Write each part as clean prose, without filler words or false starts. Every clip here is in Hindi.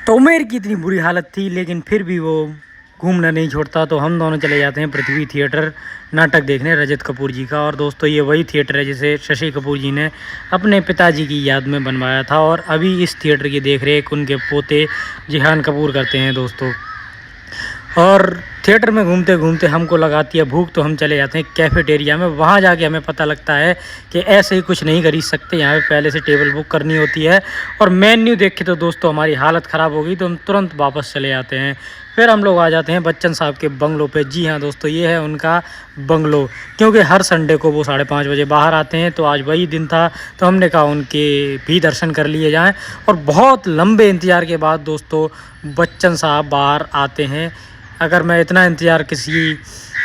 तो उमेर की इतनी बुरी हालत थी, लेकिन फिर भी वो घूमना नहीं छोड़ता। तो हम दोनों चले जाते हैं पृथ्वी थिएटर नाटक देखने रजत कपूर जी का। और दोस्तों ये वही थिएटर है जिसे शशि कपूर जी ने अपने पिताजी की याद में बनवाया था, और अभी इस थिएटर की देखरेख उनके पोते जिहान कपूर करते हैं दोस्तों। और थिएटर में घूमते घूमते हमको लगाती है भूख, तो हम चले जाते हैं कैफेटेरिया में। वहाँ जाके हमें पता लगता है कि ऐसे ही कुछ नहीं खरीद सकते, यहाँ पे पहले से टेबल बुक करनी होती है। और मेन्यू देख के तो दोस्तों हमारी हालत ख़राब हो गई, तो हम तुरंत वापस चले जाते हैं। फिर हम लोग आ जाते हैं बच्चन साहब के बंगलों पे। जी हाँ दोस्तों, ये है उनका बंगलो, क्योंकि हर संडे को वो 5:30 बजे बाहर आते हैं। तो आज वही दिन था, तो हमने कहा उनके भी दर्शन कर लिए जाएं। और बहुत लंबे इंतज़ार के बाद दोस्तों बच्चन साहब बाहर आते हैं। अगर मैं इतना इंतज़ार किसी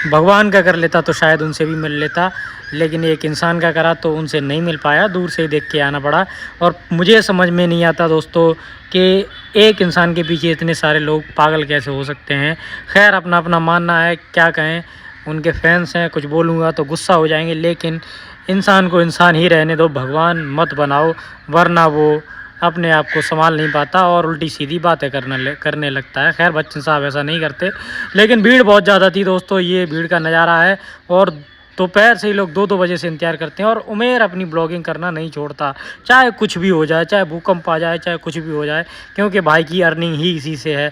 भगवान का कर लेता तो शायद उनसे भी मिल लेता, लेकिन एक इंसान का करा तो उनसे नहीं मिल पाया, दूर से ही देख के आना पड़ा। और मुझे समझ में नहीं आता दोस्तों कि एक इंसान के पीछे इतने सारे लोग पागल कैसे हो सकते हैं। खैर अपना अपना मानना है, क्या कहें, उनके फैंस हैं, कुछ बोलूँगा तो गुस्सा हो जाएंगे, लेकिन इंसान को इंसान ही रहने दो, भगवान मत बनाओ, वरना वो अपने आप को संभाल नहीं पाता और उल्टी सीधी बातें करने लगता है। खैर बच्चन साहब ऐसा नहीं करते, लेकिन भीड़ बहुत ज़्यादा थी दोस्तों। ये भीड़ का नज़ारा है, और दोपहर से ही लोग 2-2 बजे से इंतजार करते हैं। और उमेर अपनी ब्लॉगिंग करना नहीं छोड़ता, चाहे कुछ भी हो जाए, चाहे भूकंप आ जाए, चाहे कुछ भी हो जाए, क्योंकि भाई की अर्निंग ही इसी से है।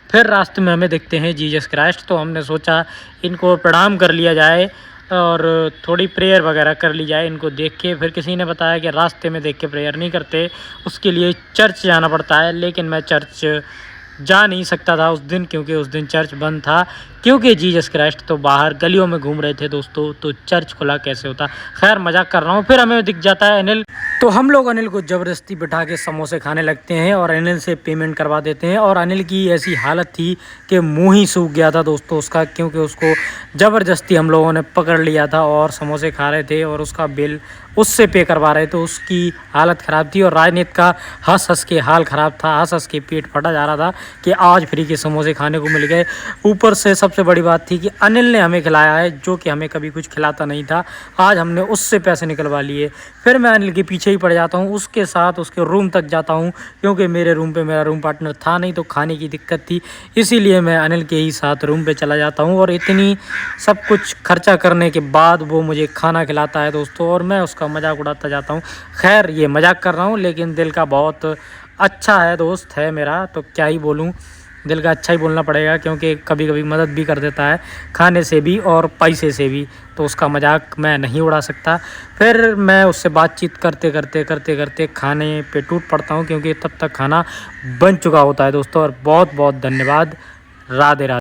फिर रास्ते में हमें दिखते हैं जीसस क्राइस्ट, तो हमने सोचा इनको प्रणाम कर लिया जाए और थोड़ी प्रेयर वगैरह कर ली जाए इनको देख के। फिर किसी ने बताया कि रास्ते में देख के प्रेयर नहीं करते, उसके लिए चर्च जाना पड़ता है। लेकिन मैं चर्च जा नहीं सकता था उस दिन, क्योंकि उस दिन चर्च बंद था, क्योंकि जीसस क्राइस्ट तो बाहर गलियों में घूम रहे थे दोस्तों, तो चर्च खुला कैसे होता। खैर मजाक कर रहा हूँ। फिर हमें दिख जाता है अनिल, तो हम लोग अनिल को ज़बरदस्ती बिठा के समोसे खाने लगते हैं और अनिल से पेमेंट करवा देते हैं। और अनिल की ऐसी हालत थी कि मुंह ही सूख गया था दोस्तों उसका, क्योंकि उसको ज़बरदस्ती हम लोगों ने पकड़ लिया था और समोसे खा रहे थे और उसका बिल उससे पे करवा रहे थे। तो उसकी हालत ख़राब थी, और राजनीति का हंस हंस के हाल ख़राब था, हंस हंस के पेट फटा जा रहा था कि आज फ्री के समोसे खाने को मिल गए। ऊपर से सबसे बड़ी बात थी कि अनिल ने हमें खिलाया है, जो कि हमें कभी कुछ खिलाता नहीं था। आज हमने उससे पैसे निकलवा लिए। फिर मैं अनिल के पीछे ही पड़ जाता हूँ, उसके साथ उसके रूम तक जाता हूँ, क्योंकि मेरे रूम पे मेरा रूम पार्टनर था नहीं, तो खाने की दिक्कत थी, इसीलिए मैं अनिल के ही साथ रूम पे चला जाता हूँ। और इतनी सब कुछ खर्चा करने के बाद वो मुझे खाना खिलाता है दोस्तों, और मैं उसका मजाक उड़ाता जाता हूँ। खैर ये मजाक कर रहा हूँ, लेकिन दिल का बहुत अच्छा है, दोस्त है मेरा, तो क्या ही बोलूँ, दिल का अच्छा ही बोलना पड़ेगा, क्योंकि कभी कभी मदद भी कर देता है, खाने से भी और पैसे से भी, तो उसका मजाक मैं नहीं उड़ा सकता। फिर मैं उससे बातचीत करते करते करते करते खाने पे टूट पड़ता हूँ, क्योंकि तब तक खाना बन चुका होता है दोस्तों। और बहुत बहुत धन्यवाद। राधे राधे।